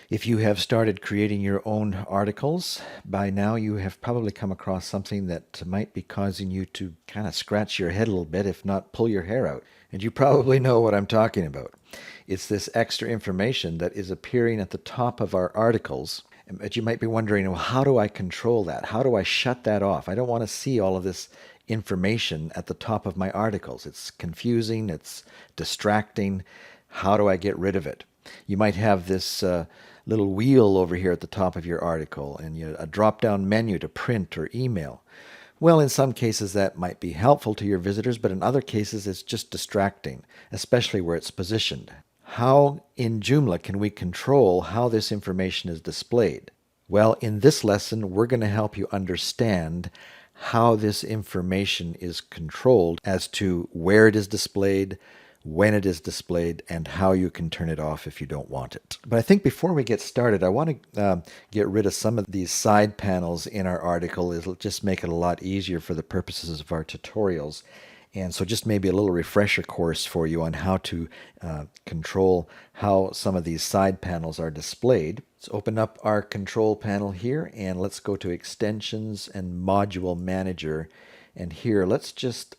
If you have started creating your own articles, by now you have probably come across something that might be causing you to kind of scratch your head a little bit, if not pull your hair out. And you probably know what I'm talking about. It's this extra information that is appearing at the top of our articles. But you might be wondering, well, how do I control that? How do I shut that off? I don't want to see all of this information at the top of my articles. It's confusing, it's distracting. How do I get rid of it? You might have this little wheel over here at the top of your article and a drop-down menu to print or email. Well, in some cases that might be helpful to your visitors, but in other cases it's just distracting, especially where it's positioned. How in Joomla can we control how this information is displayed? Well, in this lesson, we're going to help you understand how this information is controlled as to where it is displayed, when it is displayed, and how you can turn it off if you don't want it. But I think before we get started, I want to get rid of some of these side panels in our article. It'll just make it a lot easier for the purposes of our tutorials. And so just maybe a little refresher course for you on how to control how some of these side panels are displayed. Let's open up our control panel here and let's go to Extensions and Module Manager. And here, let's just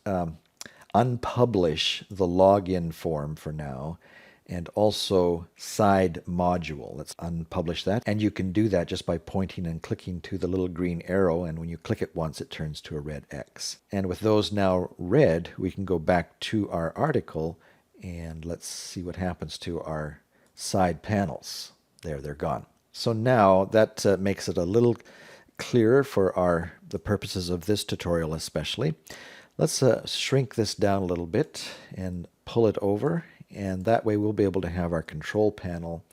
unpublish the login form for now, and also side module. Let's unpublish that. And you can do that just by pointing and clicking to the little green arrow, and when you click it once, it turns to a red X. And with those now red, we can go back to our article, and let's see what happens to our side panels. There, they're gone. So now that makes it a little clearer for the purposes of this tutorial especially. Let's shrink this down a little bit and pull it over, and that way we'll be able to have our control panel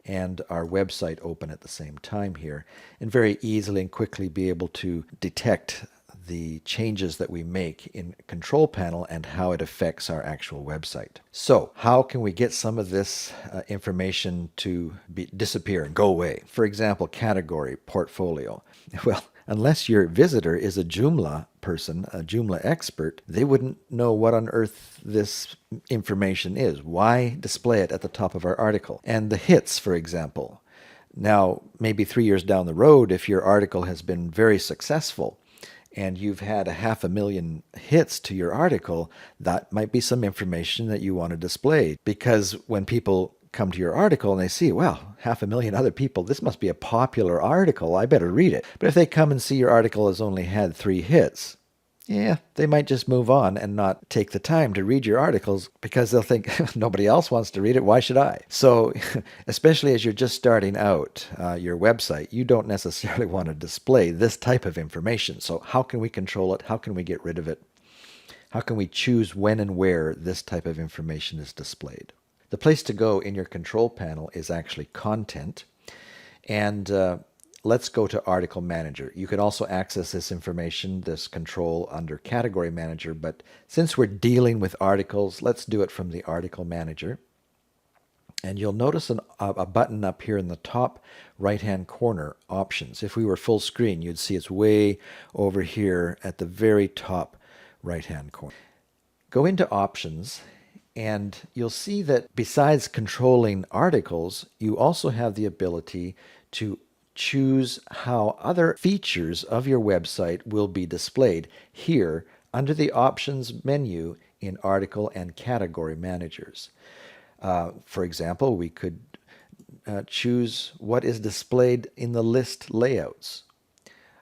and our website open at the same time here, and very easily and quickly be able to detect the changes that we make in control panel and how it affects our actual website. So how can we get some of this information to disappear and go away? For example, category, portfolio. Well, unless your visitor is a Joomla person, a Joomla expert, they wouldn't know what on earth this information is. Why display it at the top of our article? And the hits, for example. Now, maybe 3 years down the road, if your article has been very successful and you've had 500,000 hits to your article, that might be some information that you want to display. Because when people come to your article and they see, well, 500,000 other people, this must be a popular article, I better read it. But if they come and see your article has only had 3 hits, yeah, they might just move on and not take the time to read your articles because they'll think nobody else wants to read it. Why should I? So especially as you're just starting out your website, you don't necessarily want to display this type of information. So how can we control it? How can we get rid of it? How can we choose when and where this type of information is displayed? The place to go in your control panel is actually Content. And let's go to Article Manager. You can also access this information, this control, under Category Manager, but since we're dealing with articles, let's do it from the Article Manager. And you'll notice a button up here in the top right-hand corner, Options. If we were full screen, you'd see it's way over here at the very top right-hand corner. Go into Options, and you'll see that besides controlling articles, you also have the ability to choose how other features of your website will be displayed here under the Options menu in Article and Category Managers. For example, we could choose what is displayed in the list layouts.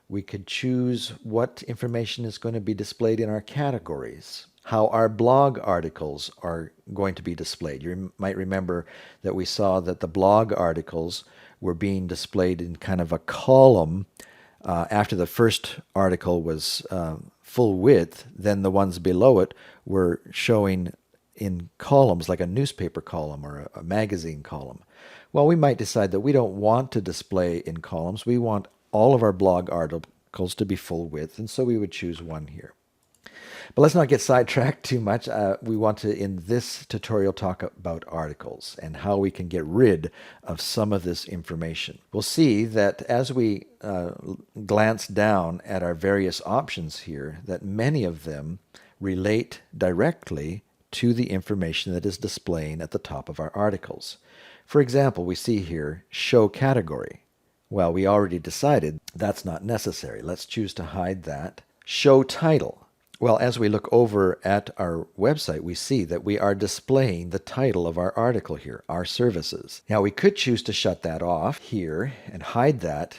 We could choose what information is going to be displayed in our categories, how our blog articles are going to be displayed. You might remember that we saw that the blog articles were being displayed in kind of a column after the first article was full width. Then the ones below it were showing in columns, like a newspaper column or a magazine column. Well, we might decide that we don't want to display in columns. We want all of our blog articles to be full width, and so we would choose one here. But let's not get sidetracked too much. We want to, in this tutorial, talk about articles and how we can get rid of some of this information. We'll see that as we glance down at our various options here, that many of them relate directly to the information that is displaying at the top of our articles. For example, we see here, show category. Well, we already decided that's not necessary. Let's choose to hide that. Show title. Well, as we look over at our website, we see that we are displaying the title of our article here, our services. Now, we could choose to shut that off here and hide that,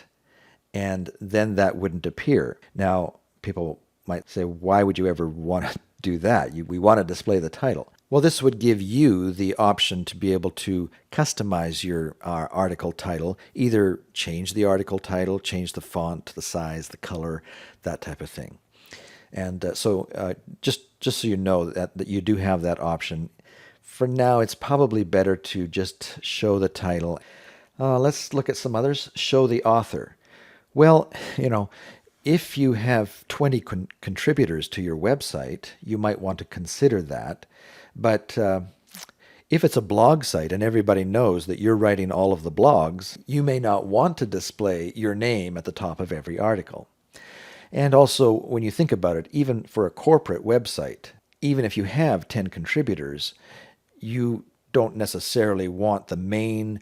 and then that wouldn't appear. Now, people might say, why would you ever want to do that? We want to display the title. Well, this would give you the option to be able to customize your article title, either change the article title, change the font, the size, the color, that type of thing. And just so you know that you do have that option. For now, it's probably better to just show the title. Let's look at some others. Show the author. Well, if you have 20 contributors to your website, you might want to consider that. But if it's a blog site and everybody knows that you're writing all of the blogs, you may not want to display your name at the top of every article. And also, when you think about it, even for a corporate website, even if you have 10 contributors, you don't necessarily want the main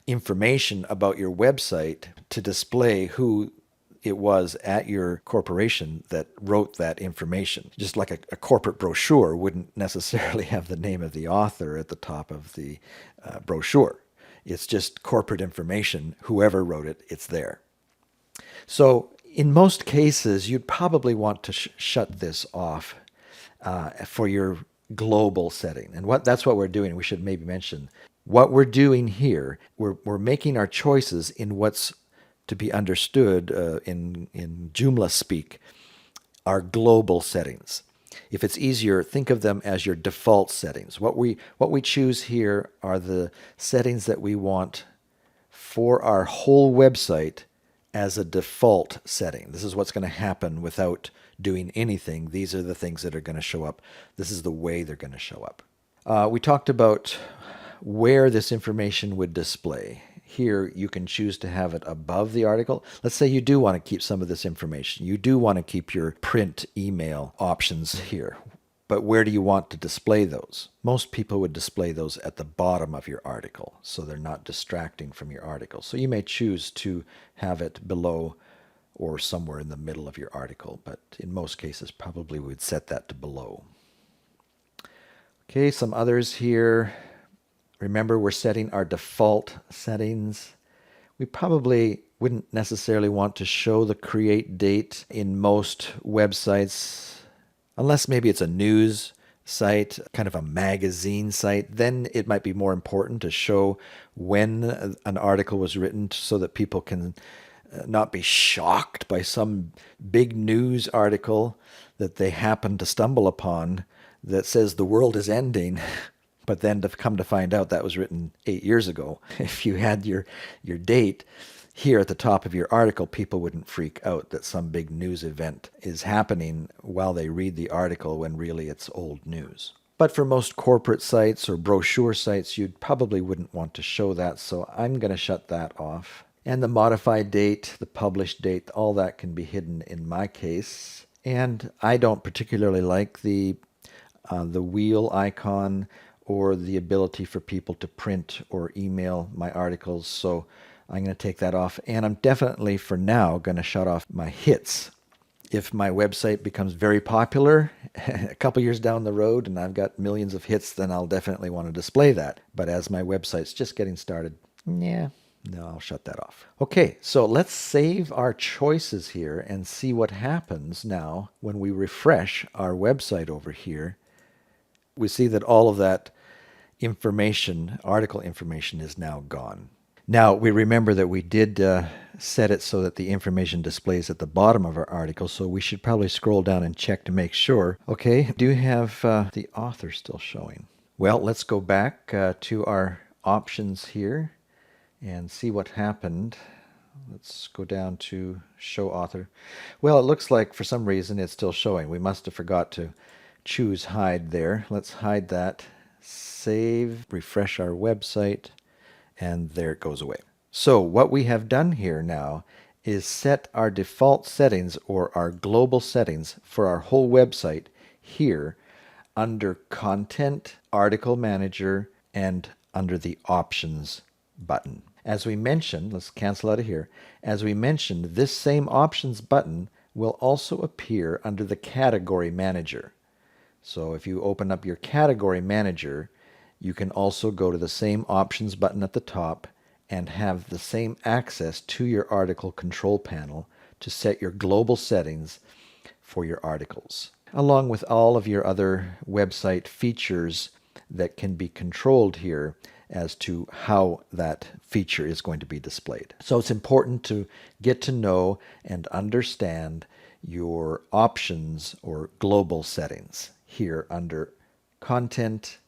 information about your website to display who it was at your corporation that wrote that information. Just like a corporate brochure wouldn't necessarily have the name of the author at the top of the brochure. It's just corporate information. Whoever wrote it, it's there. So in most cases, you'd probably want to shut this off for your global setting. And that's what we're doing. We should maybe mention what we're doing here. We're making our choices in what's to be understood in Joomla speak, our global settings. If it's easier, think of them as your default settings. What we choose here are the settings that we want for our whole website as a default setting. This is what's going to happen without doing anything. These are the things that are going to show up. This is the way they're going to show up. We talked about where this information would display. Here, you can choose to have it above the article. Let's say you do want to keep some of this information. You do want to keep your print email options here. But where do you want to display those? Most people would display those at the bottom of your article, so they're not distracting from your article. So you may choose to have it below or somewhere in the middle of your article, but in most cases, probably we would set that to below. Okay, some others here. Remember, we're setting our default settings. We probably wouldn't necessarily want to show the create date in most websites, unless maybe it's a news site, kind of a magazine site. Then it might be more important to show when an article was written so that people can not be shocked by some big news article that they happen to stumble upon that says the world is ending. But then to come to find out that was written 8 years ago. If you had your date here at the top of your article, people wouldn't freak out that some big news event is happening while they read the article when really it's old news. But for most corporate sites or brochure sites, you probably wouldn't want to show that, so I'm going to shut that off. And the modified date, the published date, all that can be hidden in my case. And I don't particularly like the wheel icon or the ability for people to print or email my articles. So I'm going to take that off. And I'm definitely, for now, going to shut off my hits. If my website becomes very popular a couple years down the road and I've got millions of hits, then I'll definitely want to display that. But as my website's just getting started, no, I'll shut that off. Okay, so let's save our choices here and see what happens now when we refresh our website over here. We see that all of that information, article information, is now gone. Now, we remember that we did set it so that the information displays at the bottom of our article, so we should probably scroll down and check to make sure. Okay, do have the author still showing. Well, let's go back to our options here and see what happened. Let's go down to show author. Well, it looks like for some reason it's still showing. We must have forgot to choose hide there. Let's hide that. Save, refresh our website, and there it goes away. So what we have done here now is set our default settings or our global settings for our whole website here under Content, Article Manager, and under the Options button. As we mentioned, let's cancel out of here. As we mentioned, this same options button will also appear under the category manager. So if you open up your category manager, you can also go to the same options button at the top and have the same access to your article control panel to set your global settings for your articles, along with all of your other website features that can be controlled here as to how that feature is going to be displayed. So it's important to get to know and understand your options or global settings here under Content,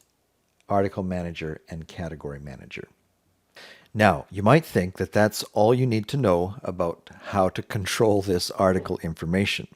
Article Manager, and Category Manager. Now, you might think that that's all you need to know about how to control this article information.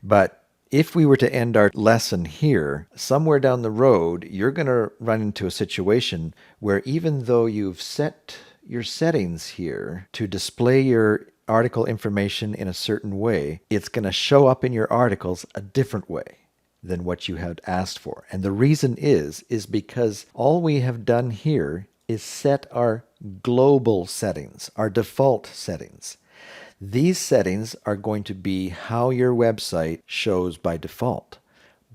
But if we were to end our lesson here, somewhere down the road, you're going to run into a situation where even though you've set your settings here to display your article information in a certain way, it's going to show up in your articles a different way than what you had asked for. And the reason is because all we have done here is set our global settings, our default settings. These settings are going to be how your website shows by default.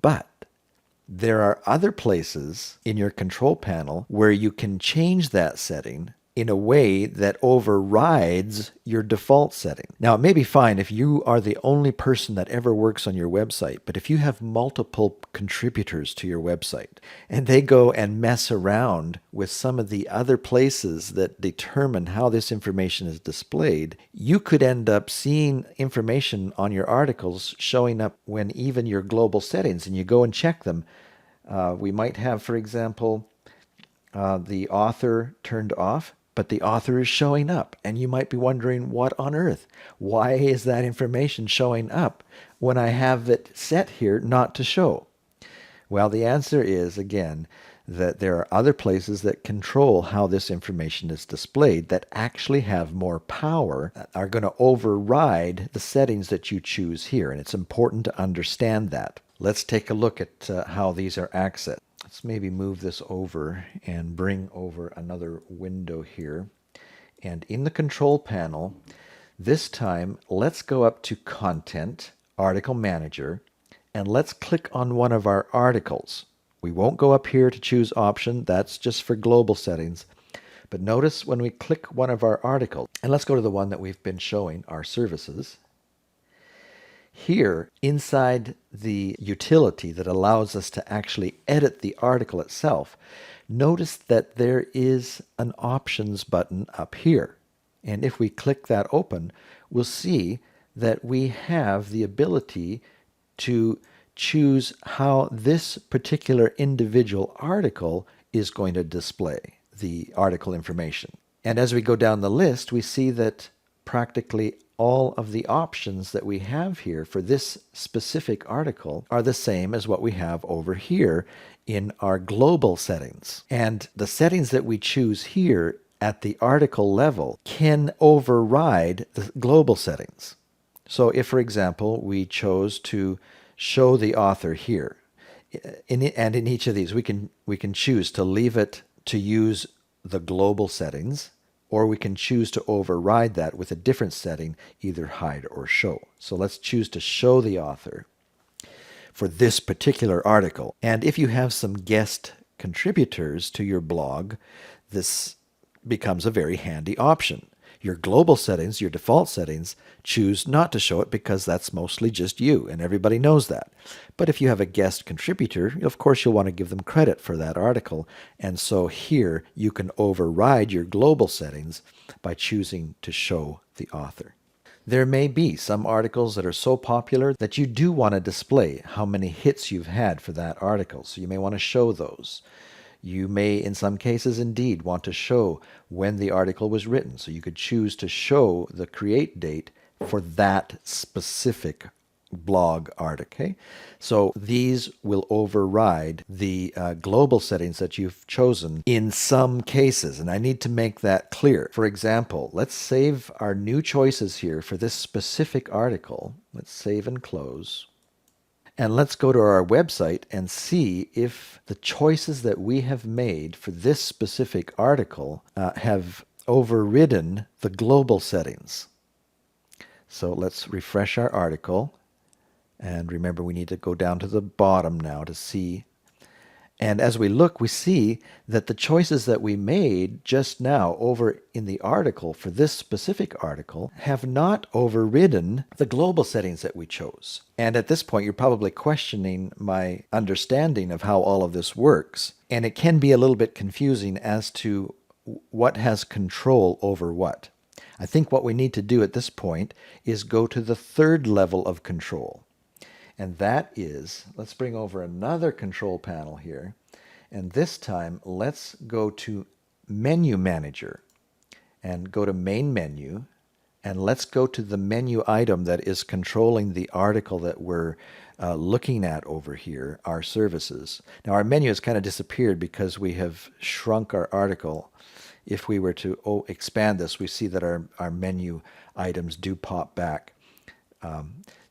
But there are other places in your control panel where you can change that setting in a way that overrides your default setting. Now, it may be fine if you are the only person that ever works on your website, but if you have multiple contributors to your website and they go and mess around with some of the other places that determine how this information is displayed, you could end up seeing information on your articles showing up when even your global settings, and you go and check them. We might have, for example, the author turned off, but the author is showing up. And you might be wondering, what on earth? Why is that information showing up when I have it set here not to show? Well, the answer is, again, that there are other places that control how this information is displayed that actually have more power, are going to override the settings that you choose here. And it's important to understand that. Let's take a look at how these are accessed. Let's maybe move this over and bring over another window here. And in the control panel, this time, let's go up to Content, Article Manager, and let's click on one of our articles. We won't go up here to choose option. That's just for global settings. But notice when we click one of our articles, and let's go to the one that we've been showing, our services. Here, inside the utility that allows us to actually edit the article itself, notice that there is an options button up here. And if we click that open, we'll see that we have the ability to choose how this particular individual article is going to display the article information. And as we go down the list, we see that practically all of the options that we have here for this specific article are the same as what we have over here in our global settings. And the settings that we choose here at the article level can override the global settings. So if, for example, we chose to show the author here, in each of these, we can choose to leave it to use the global settings, or we can choose to override that with a different setting, either hide or show. So let's choose to show the author for this particular article. And if you have some guest contributors to your blog, this becomes a very handy option. Your global settings, your default settings, choose not to show it because that's mostly just you, and everybody knows that. But if you have a guest contributor, of course you'll want to give them credit for that article, and so here you can override your global settings by choosing to show the author. There may be some articles that are so popular that you do want to display how many hits you've had for that article, so you may want to show those. You may, in some cases, indeed want to show when the article was written. So you could choose to show the create date for that specific blog article. Okay? So these will override the global settings that you've chosen in some cases. And I need to make that clear. For example, let's save our new choices here for this specific article. Let's save and close. And let's go to our website and see if the choices that we have made for this specific article have overridden the global settings. So let's refresh our article. And remember, we need to go down to the bottom now to see. And as we look, we see that the choices that we made just now over in the article for this specific article have not overridden the global settings that we chose. And at this point, you're probably questioning my understanding of how all of this works. And it can be a little bit confusing as to what has control over what. I think what we need to do at this point is go to the third level of control. And that is, let's bring over another control panel here. And this time, let's go to Menu Manager and go to Main Menu. And let's go to the menu item that is controlling the article that we're looking at over here, our services. Now, our menu has kind of disappeared because we have shrunk our article. If we were to expand this, we see that our menu items do pop back.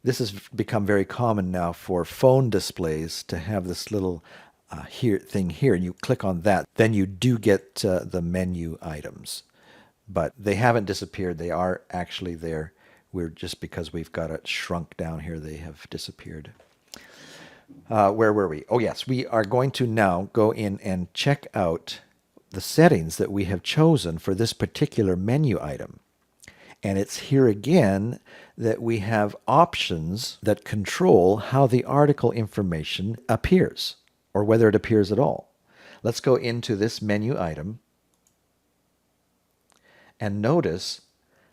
This has become very common now for phone displays to have this little thing here, and you click on that, then you do get the menu items. But they haven't disappeared. They are actually there. We're just because we've got it shrunk down here, they have disappeared. Where were we? Oh, yes. We are going to now go in and check out the settings that we have chosen for this particular menu item. And it's here again that we have options that control how the article information appears, or whether it appears at all. Let's go into this menu item and notice,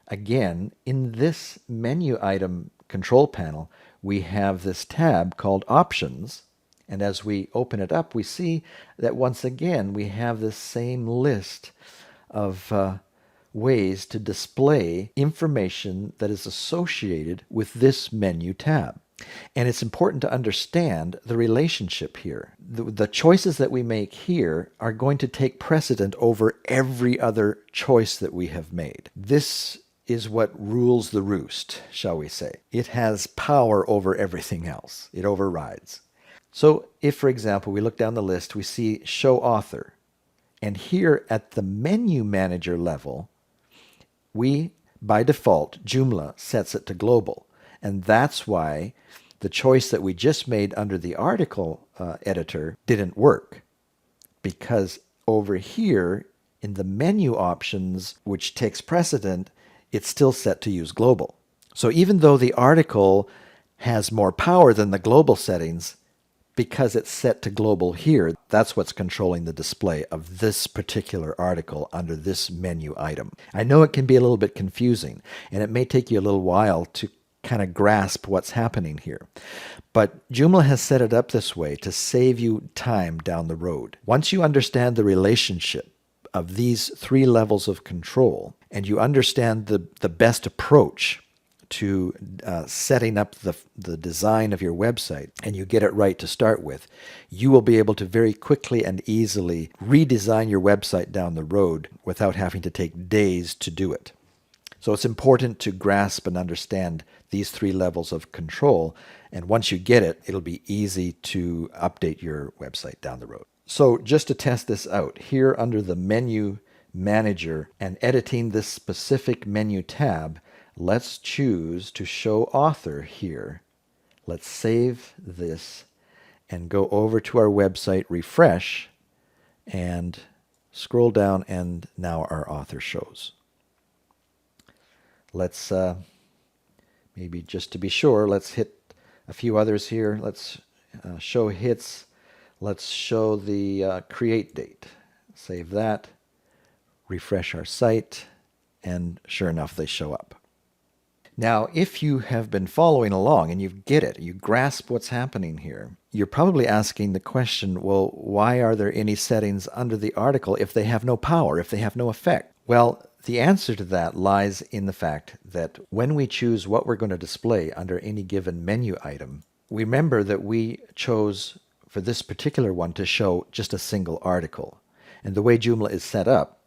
again, in this menu item control panel, we have this tab called Options. And as we open it up, we see that once again, we have this same list of ways to display information that is associated with this menu tab. And it's important to understand the relationship here. The choices that we make here are going to take precedent over every other choice that we have made. This is what rules the roost, shall we say. It has power over everything else. It overrides. So if, for example, we look down the list, we see Show Author. And here at the menu manager level, we, by default, Joomla sets it to global. And that's why the choice that we just made under the article editor didn't work. Because over here in the menu options, which takes precedent, it's still set to use global. So even though the article has more power than the global settings, because it's set to global here, that's what's controlling the display of this particular article under this menu item. I know it can be a little bit confusing, and it may take you a little while to kind of grasp what's happening here. But Joomla has set it up this way to save you time down the road. Once you understand the relationship of these three levels of control, and you understand the best approach to setting up the design of your website, and you get it right to start with, you will be able to very quickly and easily redesign your website down the road without having to take days to do it. So it's important to grasp and understand these three levels of control, and once you get it, it'll be easy to update your website down the road. So just to test this out, here under the menu manager and editing this specific menu tab, let's choose to show author here. Let's save this and go over to our website, refresh, and scroll down, and now our author shows. Let's, maybe just to be sure, let's hit a few others here. Let's show hits. Let's show the create date. Save that, refresh our site, and sure enough, they show up. Now, if you have been following along and you get it, you grasp what's happening here, you're probably asking the question, well, why are there any settings under the article if they have no power, if they have no effect? Well, the answer to that lies in the fact that when we choose what we're going to display under any given menu item, remember that we chose for this particular one to show just a single article. And the way Joomla is set up,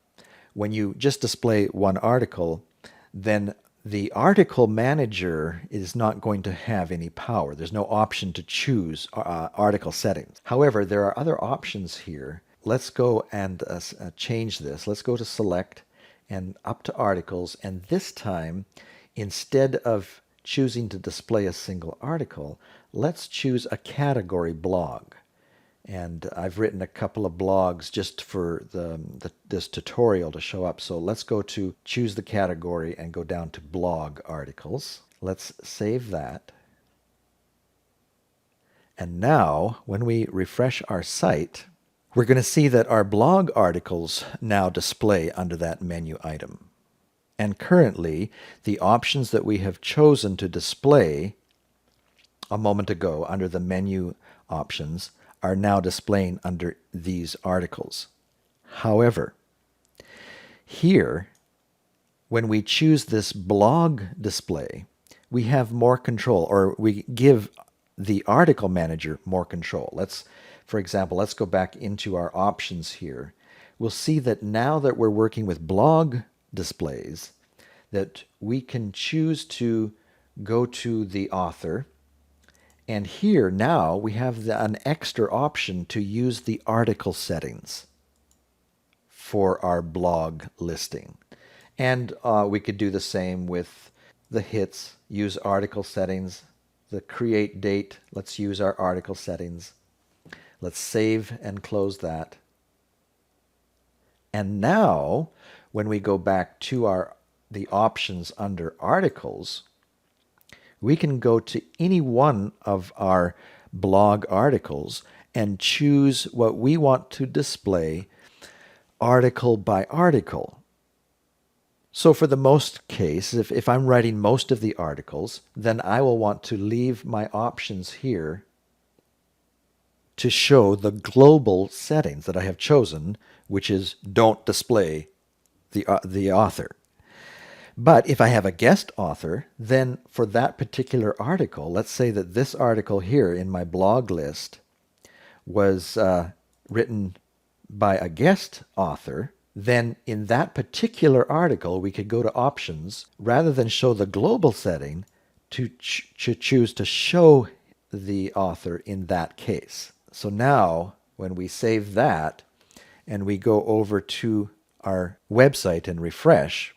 when you just display one article, then the article manager is not going to have any power. There's no option to choose article settings. However, there are other options here. Let's go and change this. Let's go to select and up to articles. And this time, instead of choosing to display a single article, let's choose a category blog. And I've written a couple of blogs just for this tutorial to show up. So let's go to choose the category and go down to blog articles. Let's save that. And now when we refresh our site, we're going to see that our blog articles now display under that menu item. And currently, the options that we have chosen to display a moment ago under the menu options are now displaying under these articles. However, here, when we choose this blog display, we have more control, or we give the article manager more control. For example, let's go back into our options here. We'll see that now that we're working with blog displays, that we can choose to go to the author. And here now we have an extra option to use the article settings for our blog listing. And we could do the same with the hits, use article settings, the create date, let's use our article settings. Let's save and close that. And now when we go back to the options under articles, we can go to any one of our blog articles and choose what we want to display article by article. So for the most case, if I'm writing most of the articles, then I will want to leave my options here to show the global settings that I have chosen, which is don't display the author. But if I have a guest author, then for that particular article, let's say that this article here in my blog list was written by a guest author, then in that particular article, we could go to options rather than show the global setting to choose to show the author in that case. So now when we save that and we go over to our website and refresh,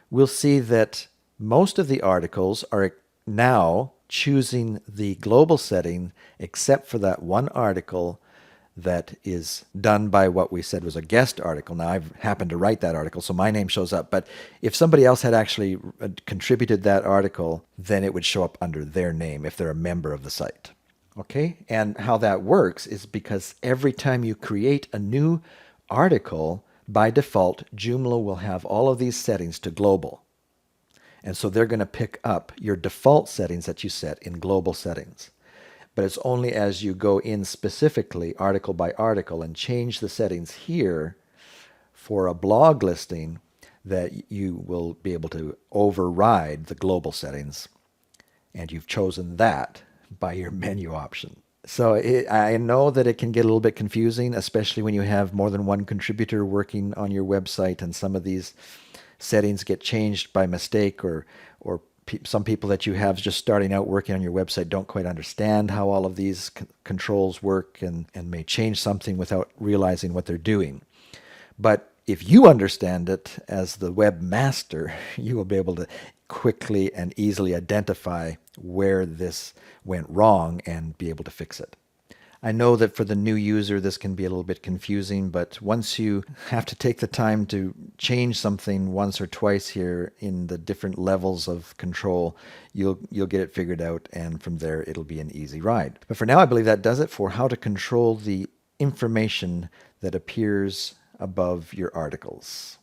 we'll see that most of the articles are now choosing the global setting except for that one article that is done by what we said was a guest article. Now, I've happened to write that article, so my name shows up. But if somebody else had actually contributed that article, then it would show up under their name if they're a member of the site. Okay? And how that works is because every time you create a new article, by default, Joomla will have all of these settings to global. And so they're going to pick up your default settings that you set in global settings. But it's only as you go in specifically article by article and change the settings here for a blog listing that you will be able to override the global settings. And you've chosen that by your menu option. So I know that it can get a little bit confusing, especially when you have more than one contributor working on your website and some of these settings get changed by mistake, or some people that you have just starting out working on your website don't quite understand how all of these controls work and may change something without realizing what they're doing. But if you understand it as the webmaster, you will be able to quickly and easily identify where this went wrong and be able to fix it. I know that for the new user, this can be a little bit confusing, but once you have to take the time to change something once or twice here in the different levels of control, you'll get it figured out, and from there it'll be an easy ride. But for now, I believe that does it for how to control the information that appears above your articles.